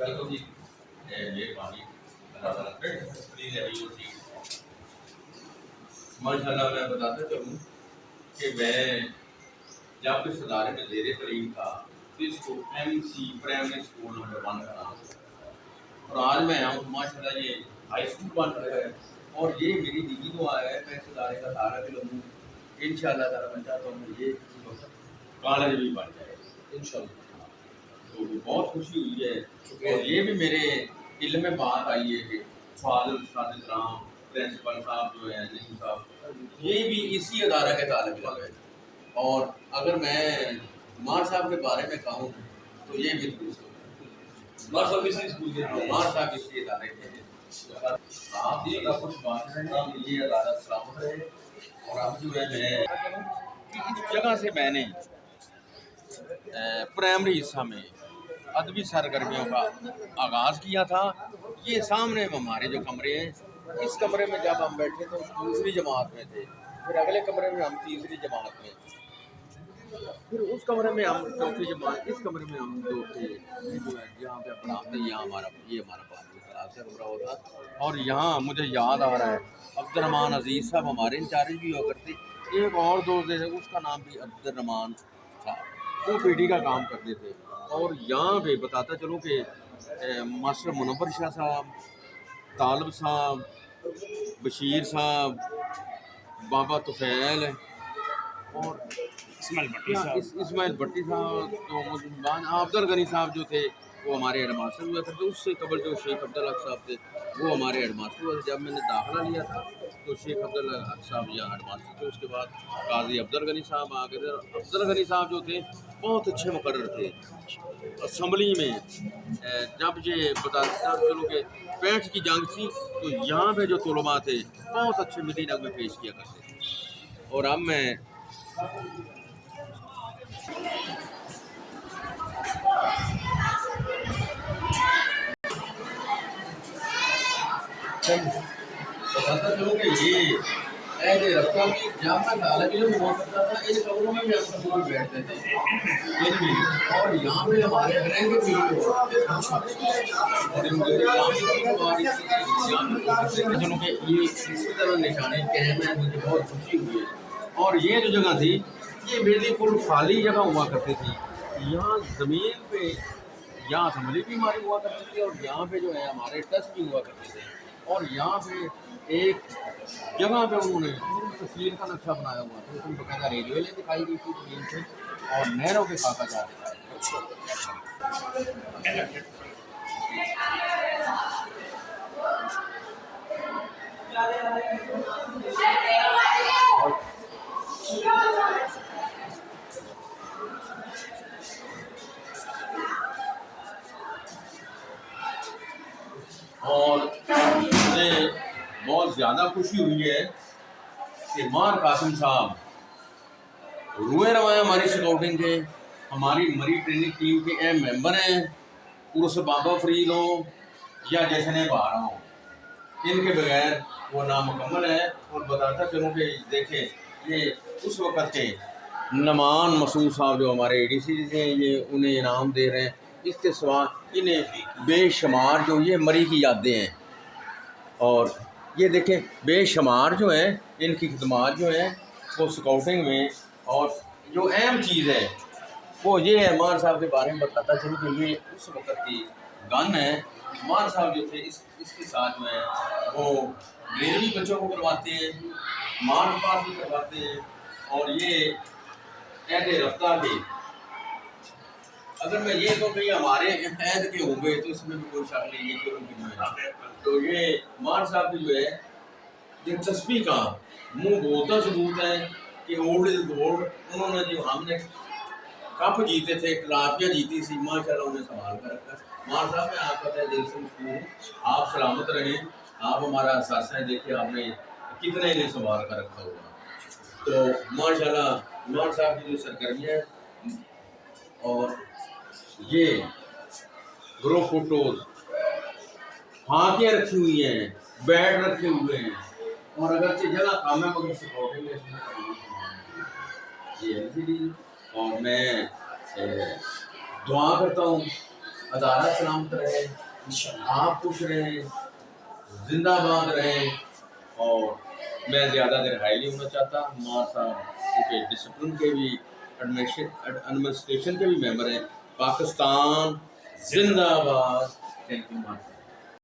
बिल्कुल जी मेहरबानी अल्लाह ताला प्लीज है यू सी माशाल्लाह। मैं बताता चलूँ कि मैं जब इस इदारे में ज़ेर तरीम था तो इसको MC प्राइमरी स्कूल नंबर 1 का नाम था। और आज मैं आऊँ माशाल्लाह ये हाई स्कूल बन रहा है। और ये मेरी निजी दुआ है मैं इस इदारे का तारा भी लूँ इंशाअल्लाह ताला। मैं चाहता हूँ ये कॉलेज भी बन जाए इंशाअल्लाह। तो बहुत खुशी हुई है। और ये भी मेरे दिल में बात आई है कि फादर सादिक राम प्रिंसिपल साहब जो है नईम साहब ये भी इसी अदारा के तालिब इल्म है। और अगर मैं मार साहब के बारे में कहूँ तो ये भी दुरुस्त होगा। मार साहब इसी स्कूल के मार साहब इसी अदारे के हैं। आप जी का कुछ बात है ये अदारा सलामत रहे। और अब जो है मैं कि इस जगह से मैंने प्राइमरी हिस्सा में अदबी सरगर्मियों का आगाज़ किया था। ये सामने हमारे जो कमरे हैं इस कमरे में जब हम बैठे तो दूसरी जमात में थे, फिर अगले कमरे में हम तीसरी जमात में, फिर उस कमरे में हम चौथी जमात, इस कमरे में हम दो थे जो है यहाँ पे पढ़ाते हैं। यहाँ ये हमारा पाँचवीं क्लास का कमरा होता। और यहाँ मुझे याद आ रहा है अब्दुर्रहमान अजीज़ साहब हमारे इंचार्ज भी हुआ करते। एक और दोस्त है उसका नाम भी अब्दुर्रहमान था, वो पीटी का काम करते थे। और यहाँ पे बताता चलूँ कि मास्टर मुनव्वर शाह साहब, तालब साहब, बशीर साहब, बाबा तुफैल और इस्माइल भट्टी साहब, तो मुसलमान अब्दुल गनी साहब जो थे वो हमारे हेड मास्टर हुए थे। तो उससे कबल जो शेख अब्दुल हक साहब थे वो हमारे हेड मास्टर हुए थे। जब मैंने दाखिला लिया था तो शेख अब्दुल हक साहब यहाँ हेड मास्टर थे। उसके बाद काजी अब्दुल गनी साहब आ गए थे। अब्दुल गनी साहब जो थे बहुत अच्छे मुकर्रर थे। असम्बली में जब ये बताता चलो कि 65 की जंग थी तो यहाँ पे जो तलबा थे बहुत अच्छे मिली नगमे पेश किया करते थे। और अब मैं बताता चलूँ कि ये ऐसे रफ्ता में जहाँ मैं तालिब इल्म हुआ करता था इन कमरों में भी हम सब बैठते थे और यहाँ पे हमारे रंग भी और चलो कि ये इसी तरह निशाने कायम है। मुझे बहुत खुशी हुई है। और ये जो जगह थी ये बिल्कुल खाली जगह हुआ करती थी। यहाँ ज़मीन पे यहाँ असम्बली भी हमारी हुआ करती थी और यहाँ पे जो है हमारे टेस्ट भी हुआ करते थे। और यहाँ पे एक जगह पे उन्होंने तस्वीर का नक्शा बनाया हुआ था। उसमें बकायदा रेलवे ने दिखाई दी थी ज़मीन से और नहरों के खाका जा रहा है। और मुझे बहुत ज़्यादा खुशी हुई है कि मार कासिम साहब रुए रवाए हमारी स्काउटिंग के, हमारी मरी ट्रेनिंग टीम के अहम मेंबर हैं। उर्स बाबा फरीद हो या जश्न बहार हो, इनके बगैर वो नामुकम्मल है। और बताता चलूँ कि देखें ये उस वक़्त के नमान मसूद साहब जो हमारे ADC हैं ये उन्हें इनाम दे रहे हैं। इसके सिवा इन्हें बेशुमार जो ये मरी की यादें हैं। और ये देखें बेशुमार जो हैं इनकी खिदमात जो हैं वो स्काउटिंग में। और जो अहम चीज़ है वो ये है मान साहब के बारे में बताता चलूँ कि ये उस वक़्त की गन है। मान साहब जो थे इसके साथ में वो ड्रिल भी बच्चों को करवाते हैं, मार्च पास भी करवाते हैं। और ये ऐसे रफ्तार भी अगर मैं ये कहूँ कि हमारे ऐद के होंगे तो इसमें भी कोई शक नहीं है। तो ये मान साहब की जो है दिलचस्पी का मुँह बोलता सबूत है कि ओल्ड इज गोल्ड। उन्होंने जो हमने कप जीते थे, ट्रॉफियाँ जीती थी, माशाल्लाह उन्हें संभाल कर रखा। मान साहब मैं आपका तहे दिल से हूँ, आप सलामत रहें। आप हमारा एहसास है, देखिए आपने कितने इन्हें संभाल कर रखा हुआ। तो माशाल्लाह मान साहब की जो सरगर्मियाँ और ये ग्रुप फोटोज हाँकियाँ रखी हुई हैं, बैट रखे हुए हैं। और अगर जगह काम है मगर सपोर्टिंग ये LCD। और मैं दुआ करता हूँ ادارہ سلامت رہے، انشاءاللہ آپ خوش رہیں، زندہ باد رہیں. اور میں زیادہ دیر ہائی نہیں ہونا چاہتا. ماں صاحب کیونکہ ڈسپلن کے بھی ایڈمنسٹریشن کے بھی ممبر ہیں. پاکستان زندہ باد. تھینک یو ماں.